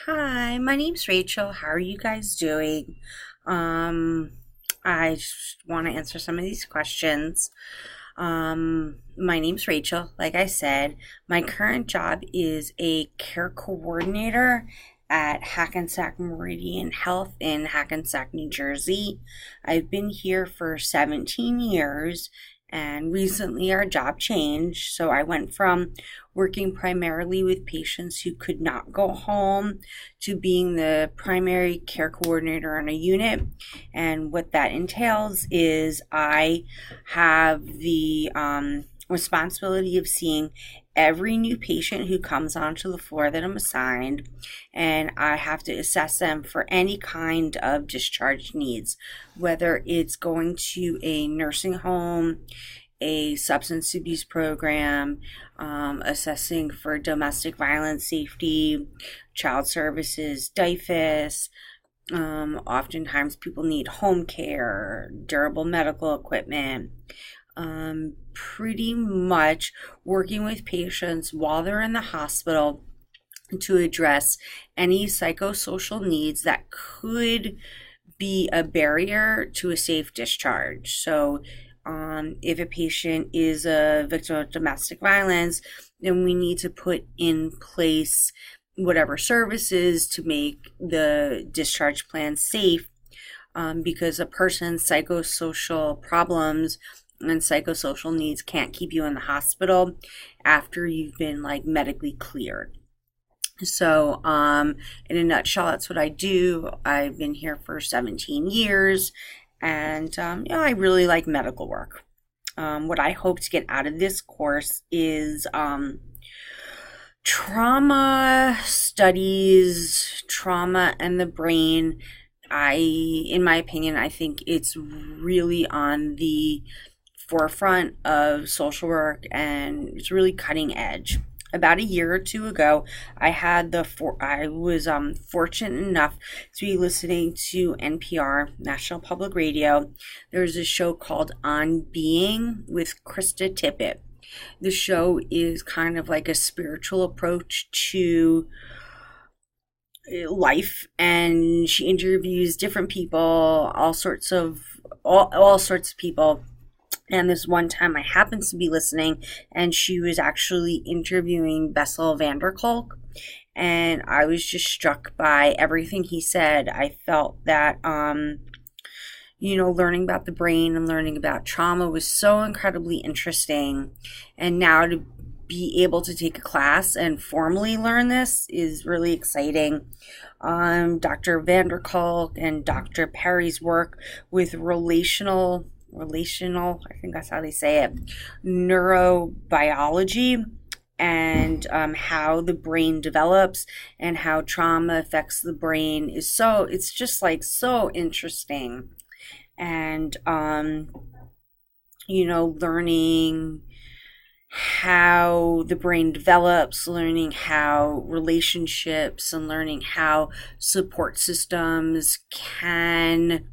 Hi, my name's Rachel. How are you guys doing? Um, I just want to answer some of these questions. My name's Rachel. Like I said, my current job is a care coordinator at Hackensack Meridian Health in Hackensack, New Jersey. I've been here for 17 years, and recently our job changed. So I went from working primarily with patients who could not go home to being the primary care coordinator on a unit. And what that entails is I have the responsibility of seeing every new patient who comes onto the floor that I'm assigned, and I have to assess them for any kind of discharge needs, whether it's going to a nursing home, a substance abuse program, assessing for domestic violence safety, child services, DIFUS. Oftentimes, people need home care, durable medical equipment. Pretty much working with patients while they're in the hospital to address any psychosocial needs that could be a barrier to a safe discharge. So, if a patient is a victim of domestic violence, then we need to put in place whatever services to make the discharge plan safe, because a person's psychosocial problems and psychosocial needs can't keep you in the hospital after you've been like medically cleared. So, in a nutshell, that's what I do. I've been here for 17 years, and I really like medical work. What I hope to get out of this course is trauma studies, trauma and the brain. In my opinion, I think it's really on the forefront of social work, and it's really cutting edge. About a year or two ago, I was fortunate enough to be listening to NPR, National Public Radio. There's a show called On Being with Krista Tippett. The show is kind of like a spiritual approach to life, and she interviews different people, all sorts of people. And this one time I happened to be listening, and she was actually interviewing Bessel van der Kolk. And I was just struck by everything he said. I felt that, learning about the brain and learning about trauma was so incredibly interesting. And now to be able to take a class and formally learn this is really exciting. Dr. van der Kolk and Dr. Perry's work with I think that's how they say it, neurobiology, and how the brain develops and how trauma affects the brain it's just like so interesting. And learning how the brain develops, learning how relationships and learning how support systems can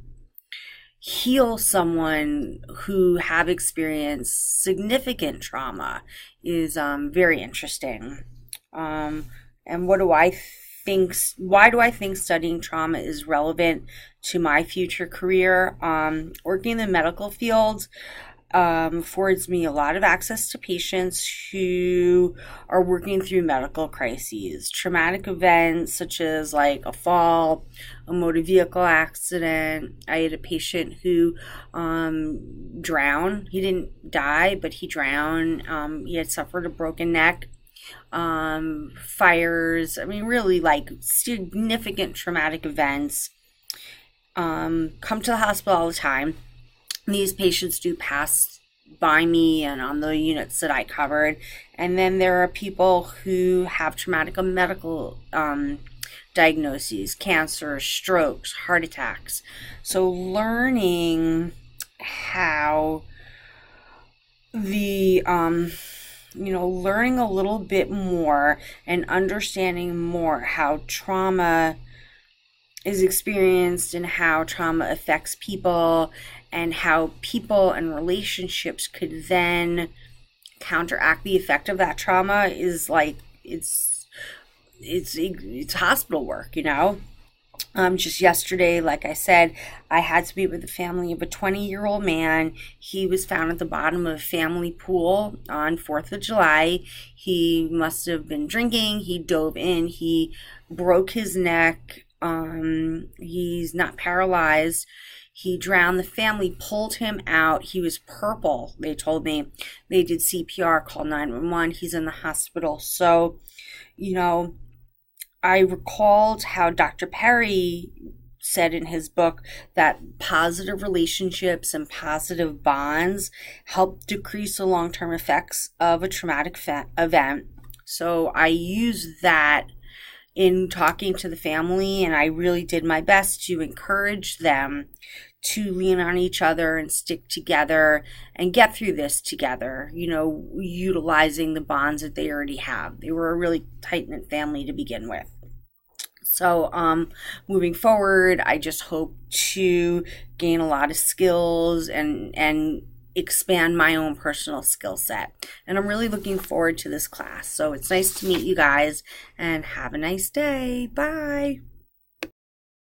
heal someone who have experienced significant trauma is very interesting. And why do I think studying trauma is relevant to my future career? Working in the medical field affords me a lot of access to patients who are working through medical crises, traumatic events such as like a fall, a motor vehicle accident. I had a patient who drowned. He didn't die, but he drowned. He had suffered a broken neck. Fires. I mean, really like significant traumatic events. Come to the hospital all the time. These patients do pass by me and on the units that I covered. And then there are people who have traumatic medical diagnoses, cancer, strokes, heart attacks. So learning how learning a little bit more and understanding more how trauma is experienced and how trauma affects people and how people and relationships could then counteract the effect of that trauma is like, it's it's hospital work, you know. Just yesterday, like I said, I had to be with the family of a 20-year-old man. He was found at the bottom of a family pool on 4th of July. He must have been drinking. He dove in. He broke his neck. He's not paralyzed. He drowned. The family pulled him out. He was purple, they told me. They did CPR, called 911. He's in the hospital. So, you know, I recalled how Dr. Perry said in his book that positive relationships and positive bonds help decrease the long-term effects of a traumatic event. So I used that in talking to the family, and I really did my best to encourage them to lean on each other and stick together and get through this together, you know, utilizing the bonds that they already have. They were a really tight-knit family to begin with. So, moving forward, I just hope to gain a lot of skills and expand my own personal skill set. And I'm really looking forward to this class. So it's nice to meet you guys, and have a nice day. Bye.